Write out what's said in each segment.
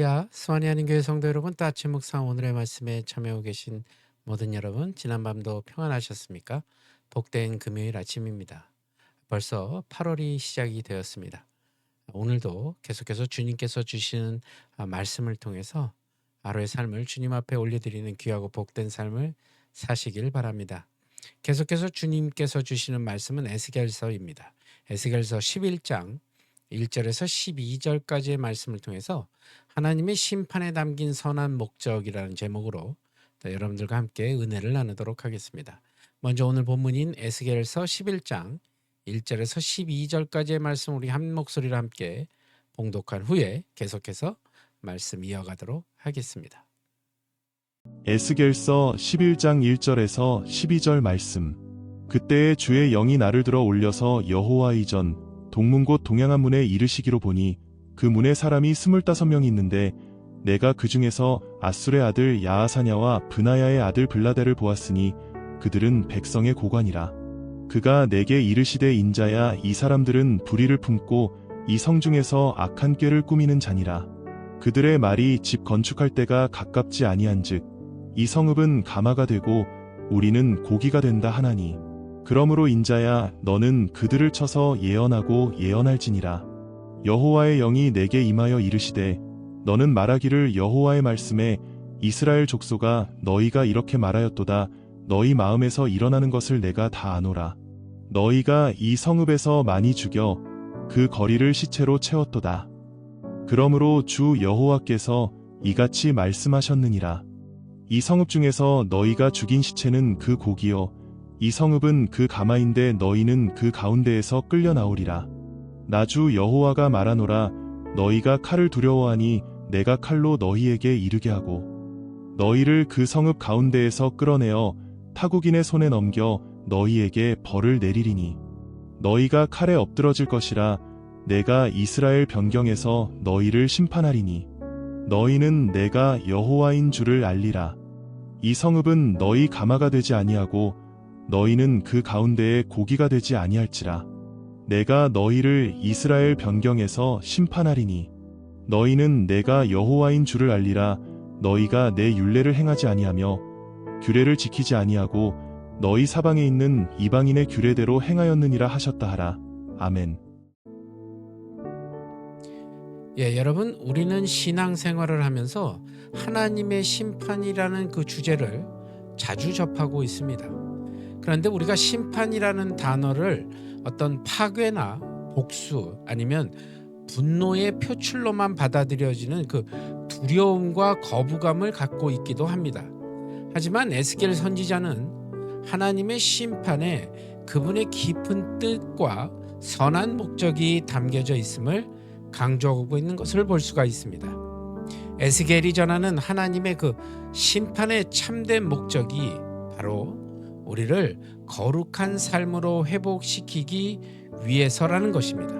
할렐루야. 수완이 아닌 교회 성도 여러분, 또 아침 묵상 오늘의 말씀에 참여하고 계신 모든 여러분, 지난밤도 평안하셨습니까? 복된 금요일 아침입니다. 벌써 8월이 시작이 되었습니다. 오늘도 계속해서 주님께서 주시는 말씀을 통해서 하루의 삶을 주님 앞에 올려드리는 귀하고 복된 삶을 사시길 바랍니다. 계속해서 주님께서 주시는 말씀은 에스겔서입니다. 에스겔서 11장 1절에서 12절까지의 말씀을 통해서 하나님의 심판에 담긴 선한 목적이라는 제목으로 여러분들과 함께 은혜를 나누도록 하겠습니다. 먼저 오늘 본문인 에스겔서 11장 1절에서 12절까지의 말씀 우리 한 목소리로 함께 봉독한 후에 계속해서 말씀 이어가도록 하겠습니다. 에스겔서 11장 1절에서 12절 말씀. 그때에 주의 영이 나를 들어 올려서 여호와 이전 동문 곧 동양한 문에 이르시기로 보니 그 문에 사람이 25명이 있는데 내가 그 중에서 아술의 아들 야하사냐와 브나야의 아들 블라데를 보았으니 그들은 백성의 고관이라. 그가 내게 이르시되 인자야, 이 사람들은 불의를 품고 이 성중에서 악한 꾀를 꾸미는 자니라. 그들의 말이 집 건축할 때가 가깝지 아니한즉 이 성읍은 가마가 되고 우리는 고기가 된다 하나니. 그러므로 인자야, 너는 그들을 쳐서 예언하고 예언할지니라. 여호와의 영이 내게 임하여 이르시되 너는 말하기를 여호와의 말씀에 이스라엘 족속아, 너희가 이렇게 말하였도다. 너희 마음에서 일어나는 것을 내가 다 아노라. 너희가 이 성읍에서 많이 죽여 그 거리를 시체로 채웠도다. 그러므로 주 여호와께서 이같이 말씀하셨느니라. 이 성읍 중에서 너희가 죽인 시체는 그 고기요 이 성읍은 그 가마인데 너희는 그 가운데에서 끌려 나오리라. 나 주 여호와가 말하노라. 너희가 칼을 두려워하니 내가 칼로 너희에게 이르게 하고 너희를 그 성읍 가운데에서 끌어내어 타국인의 손에 넘겨 너희에게 벌을 내리리니 너희가 칼에 엎드러질 것이라. 내가 이스라엘 변경에서 너희를 심판하리니 너희는 내가 여호와인 줄을 알리라. 이 성읍은 너희 가마가 되지 아니하고 너희는 그 가운데에 고기가 되지 아니할지라. 내가 너희를 이스라엘 변경에서 심판하리니 너희는 내가 여호와인 줄을 알리라. 너희가 내 율례를 행하지 아니하며 규례를 지키지 아니하고 너희 사방에 있는 이방인의 규례대로 행하였느니라 하셨다 하라. 아멘. 여러분, 우리는 신앙생활을 하면서 하나님의 심판이라는 그 주제를 자주 접하고 있습니다. 그런데 우리가 심판이라는 단어를 어떤 파괴나 복수 아니면 분노의 표출로만 받아들여지는 그 두려움과 거부감을 갖고 있기도 합니다. 하지만 에스겔 선지자는 하나님의 심판에 그분의 깊은 뜻과 선한 목적이 담겨져 있음을 강조하고 있는 것을 볼 수가 있습니다. 에스겔이 전하는 하나님의 그 심판의 참된 목적이 바로 우리를 거룩한 삶으로 회복시키기 위해서라는 것입니다.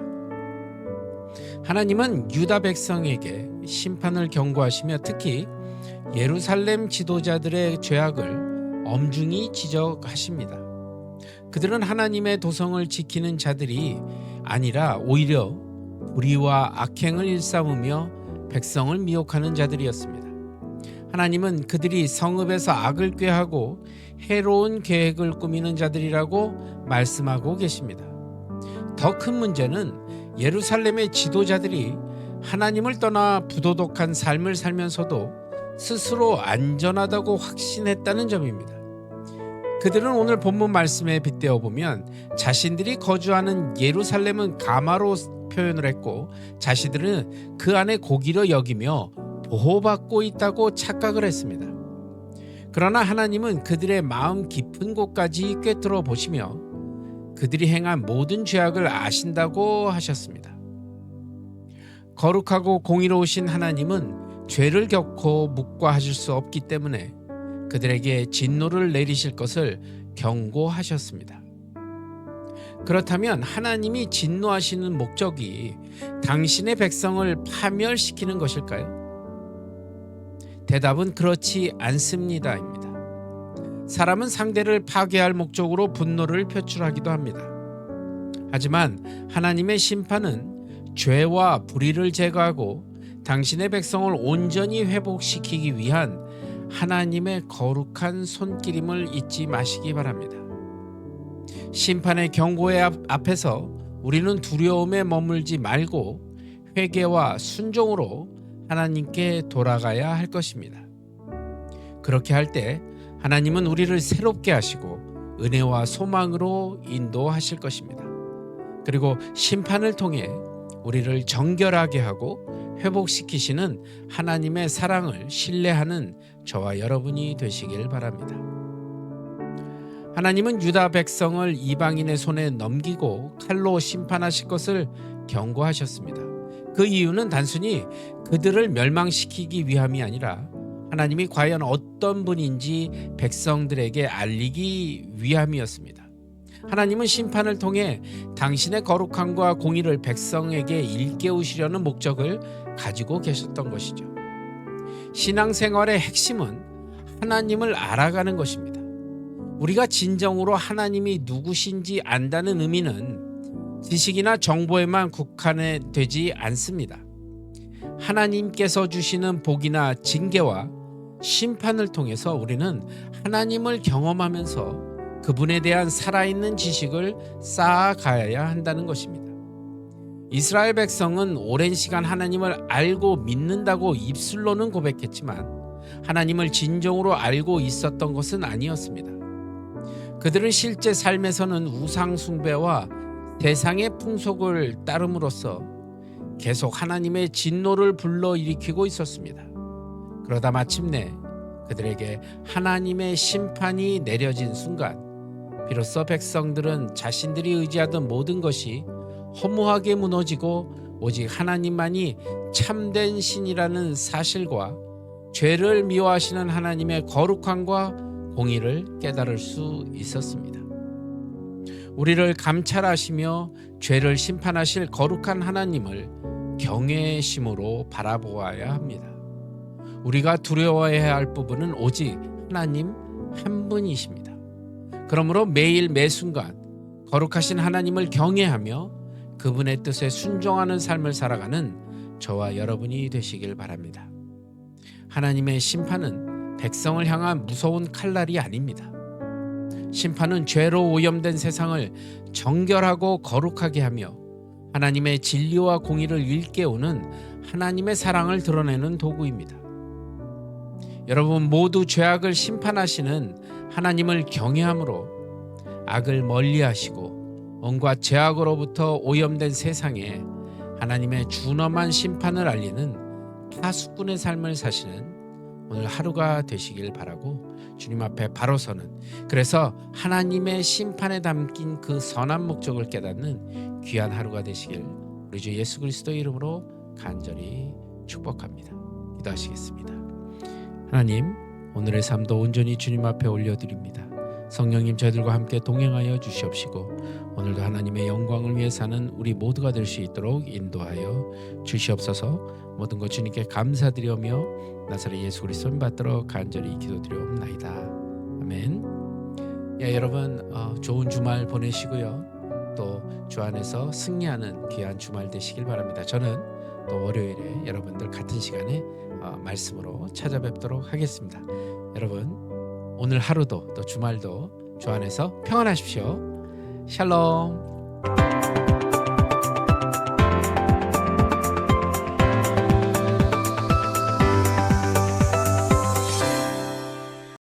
하나님은 유다 백성에게 심판을 경고하시며 특히 예루살렘 지도자들의 죄악을 엄중히 지적하십니다. 그들은 하나님의 도성을 지키는 자들이 아니라 오히려 불의와 악행을 일삼으며 백성을 미혹하는 자들이었습니다. 하나님은 그들이 성읍에서 악을 꾀하고 해로운 계획을 꾸미는 자들이라고 말씀하고 계십니다. 더 큰 문제는 예루살렘의 지도자들이 하나님을 떠나 부도덕한 삶을 살면서도 스스로 안전하다고 확신했다는 점입니다. 그들은 오늘 본문 말씀에 빗대어 보면 자신들이 거주하는 예루살렘은 가마로 표현을 했고 자신들은 그 안에 고기로 여기며 보호받고 있다고 착각을 했습니다. 그러나 하나님은 그들의 마음 깊은 곳까지 꿰뚫어 보시며 그들이 행한 모든 죄악을 아신다고 하셨습니다. 거룩하고 공의로우신 하나님은 죄를 겪고 묵과하실 수 없기 때문에 그들에게 진노를 내리실 것을 경고하셨습니다. 그렇다면 하나님이 진노하시는 목적이 당신의 백성을 파멸시키는 것일까요? 대답은 그렇지 않습니다입니다. 사람은 상대를 파괴할 목적으로 분노를 표출하기도 합니다. 하지만 하나님의 심판은 죄와 불의를 제거하고 당신의 백성을 온전히 회복시키기 위한 하나님의 거룩한 손길임을 잊지 마시기 바랍니다. 심판의 경고의 앞에서 우리는 두려움에 머물지 말고 회개와 순종으로 하나님께 돌아가야 할 것입니다. 그렇게 할 때 하나님은 우리를 새롭게 하시고 은혜와 소망으로 인도하실 것입니다. 그리고 심판을 통해 우리를 정결하게 하고 회복시키시는 하나님의 사랑을 신뢰하는 저와 여러분이 되시길 바랍니다. 하나님은 유다 백성을 이방인의 손에 넘기고 칼로 심판하실 것을 경고하셨습니다. 그 이유는 단순히 그들을 멸망시키기 위함이 아니라 하나님이 과연 어떤 분인지 백성들에게 알리기 위함이었습니다. 하나님은 심판을 통해 당신의 거룩함과 공의를 백성에게 일깨우시려는 목적을 가지고 계셨던 것이죠. 신앙생활의 핵심은 하나님을 알아가는 것입니다. 우리가 진정으로 하나님이 누구신지 안다는 의미는 지식이나 정보에만 국한되지 않습니다. 하나님께서 주시는 복이나 징계와 심판을 통해서 우리는 하나님을 경험하면서 그분에 대한 살아있는 지식을 쌓아가야 한다는 것입니다. 이스라엘 백성은 오랜 시간 하나님을 알고 믿는다고 입술로는 고백했지만 하나님을 진정으로 알고 있었던 것은 아니었습니다. 그들은 실제 삶에서는 우상 숭배와 세상의 풍속을 따름으로써 계속 하나님의 진노를 불러일으키고 있었습니다. 그러다 마침내 그들에게 하나님의 심판이 내려진 순간 비로소 백성들은 자신들이 의지하던 모든 것이 허무하게 무너지고 오직 하나님만이 참된 신이라는 사실과 죄를 미워하시는 하나님의 거룩함과 공의를 깨달을 수 있었습니다. 우리를 감찰하시며 죄를 심판하실 거룩한 하나님을 경외심으로 바라보아야 합니다. 우리가 두려워해야 할 부분은 오직 하나님 한 분이십니다. 그러므로 매일 매순간 거룩하신 하나님을 경외하며 그분의 뜻에 순종하는 삶을 살아가는 저와 여러분이 되시길 바랍니다. 하나님의 심판은 백성을 향한 무서운 칼날이 아닙니다. 심판은 죄로 오염된 세상을 정결하고 거룩하게 하며 하나님의 진리와 공의를 일깨우는 하나님의 사랑을 드러내는 도구입니다. 여러분 모두 죄악을 심판하시는 하나님을 경외함으로 악을 멀리하시고 온갖 죄악으로부터 오염된 세상에 하나님의 준엄한 심판을 알리는 파수꾼의 삶을 사시는 오늘 하루가 되시길 바라고 주님 앞에 바로 서는, 그래서 하나님의 심판에 담긴 그 선한 목적을 깨닫는 귀한 하루가 되시길 우리 주 예수 그리스도의 이름으로 간절히 축복합니다. 기도하시겠습니다. 하나님, 오늘의 삶도 온전히 주님 앞에 올려드립니다. 성령님, 저희들과 함께 동행하여 주시옵시고 오늘도 하나님의 영광을 위해 사는 우리 모두가 될 수 있도록 인도하여 주시옵소서. 모든 것 주님께 감사드리며 나사렛 예수 그리스도를 받들어 간절히 기도드리옵나이다. 아멘. 여러분 좋은 주말 보내시고요. 또 주 안에서 승리하는 귀한 주말 되시길 바랍니다. 저는 또 월요일에 여러분들 같은 시간에 말씀으로 찾아뵙도록 하겠습니다. 여러분 오늘 하루도 또 주말도 주 안에서 평안하십시오. 샬롬.